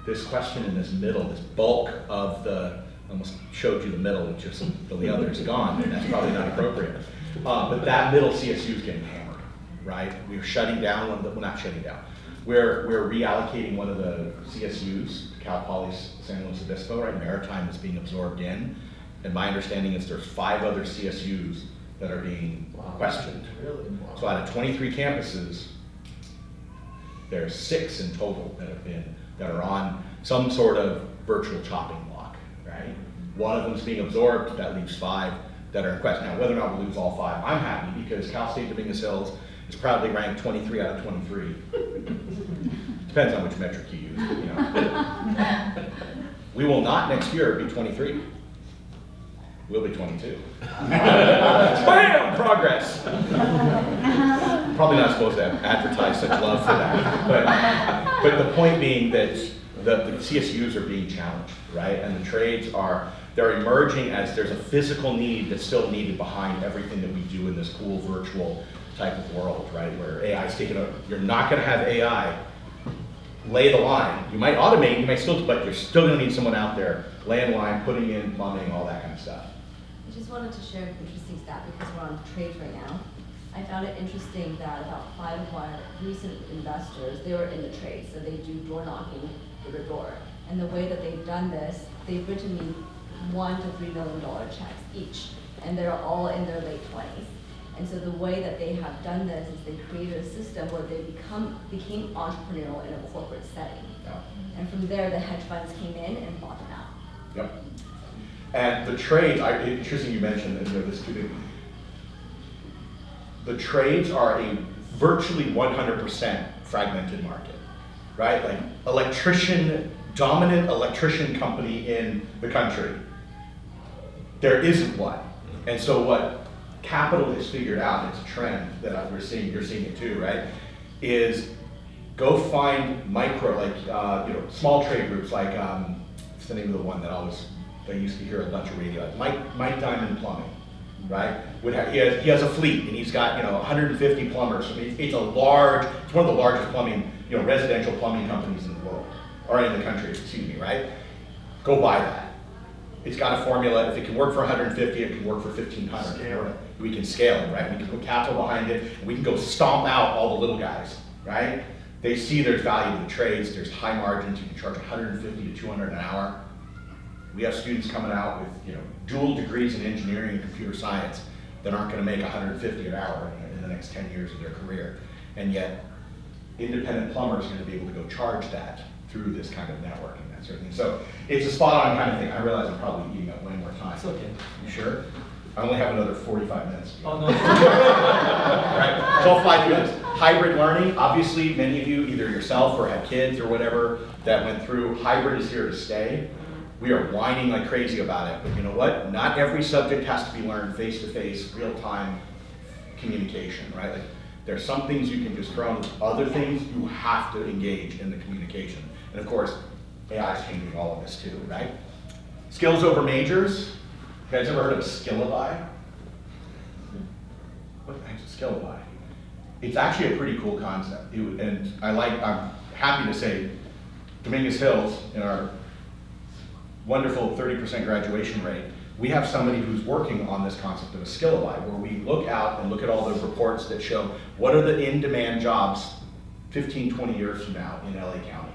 this question in this middle, this bulk of the, I almost showed you the middle, which just the other is gone, and that's probably not appropriate. But that middle CSU is getting hammered, right? We're shutting down one of the, well, not shutting down. We're reallocating one of the CSUs, Cal Poly San Luis Obispo, right? Maritime is being absorbed in. And my understanding is there's 5 other CSUs that are being questioned. Really? So out of 23 campuses, there's 6 in total that are on some sort of virtual chopping block, right? One of them's being absorbed, that leaves 5 that are in question. Now, whether or not we lose all 5, I'm happy because Cal State Dominguez Hills is proudly ranked 23 out of 23. Depends on which metric you use, but, you know. We will not next year be 23. We'll be 22. Bam! Progress. Probably not supposed to advertise such love for that. But the point being that the CSUs are being challenged, right? And the trades they're emerging as there's a physical need that's still needed behind everything that we do in this cool virtual type of world, right? Where AI is taking over. You're not going to have AI lay the line. You might automate, you might still, but you're still going to need someone out there laying the line, putting in plumbing, all that kind of stuff. I just wanted to share an interesting stat because we're on trades right now. I found it interesting that about 5 of our recent investors, they were in the trade, so they do door knocking door to door. And the way that they've done this, they've written me $1 to $3 million checks each, and they're all in their late 20s. And so the way that they have done this is they created a system where they became entrepreneurial in a corporate setting. Yeah. And from there, the hedge funds came in and bought them out. Yep. And the trades, interesting you mentioned that, you know, this too. The trades are a virtually 100% fragmented market, right? Like dominant electrician company in the country. There isn't one. And so what capital has figured out, it's a trend that we're seeing, you're seeing it too, right? Is go find micro, like, small trade groups, like, what's the name of the one that I used to hear a bunch of radio, like Mike Diamond Plumbing, right? He has a fleet, and he's got 150 plumbers. I mean, it's one of the largest plumbing, residential plumbing companies in the world, or in the country, excuse me, right? Go buy that. It's got a formula. If it can work for 150, it can work for 1,500. We can scale it, right? We can put capital behind it, and we can go stomp out all the little guys, right? They see there's value to the trades. There's high margins. You can charge 150 to 200 an hour. We have students coming out with dual degrees in engineering and computer science that aren't going to make 150 an hour in the next 10 years of their career. And yet, independent plumbers are going to be able to go charge that through this kind of networking, that sort of thing. So it's a spot on kind of thing. I realize I'm probably eating up way more time. It's okay. You sure? I only have another 45 minutes. Oh, no. Right? It's all 5 minutes. Hybrid learning, obviously many of you, either yourself or have kids or whatever that went through, hybrid is here to stay. We are whining like crazy about it, but you know what? Not every subject has to be learned face-to-face, real-time communication, right? Like, there's some things you can just throw in, other things you have to engage in the communication. And of course, AI is changing all of this too, right? Skills over majors. You guys ever heard of Skillify? What the heck's a Skillify? It's actually a pretty cool concept. And I'm happy to say, Dominguez Hills, in our wonderful 30% graduation rate, we have somebody who's working on this concept of a Skillify, where we look out and look at all the reports that show what are the in-demand jobs 15, 20 years from now in LA County.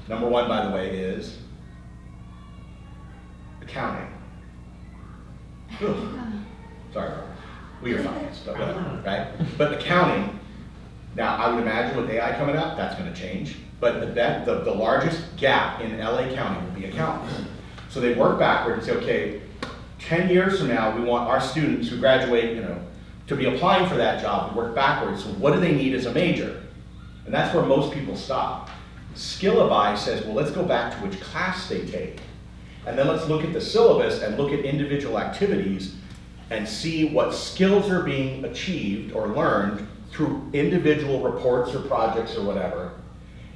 Number 1, by the way, is accounting. Sorry, Robert. We are finance, but whatever, right? But accounting, now I would imagine with AI coming out, that's going to change. But the largest gap in LA County will be accountants. So they work backward and say, okay, 10 years from now, we want our students who graduate, to be applying for that job. We work backwards. So what do they need as a major? And that's where most people stop. Skillify says, well, let's go back to which class they take. And then let's look at the syllabus and look at individual activities and see what skills are being achieved or learned through individual reports or projects or whatever,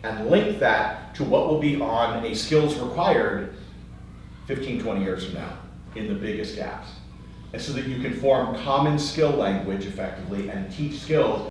and link that to what will be on a skills required 15, 20 years from now in the biggest gaps. And so that you can form common skill language effectively and teach skills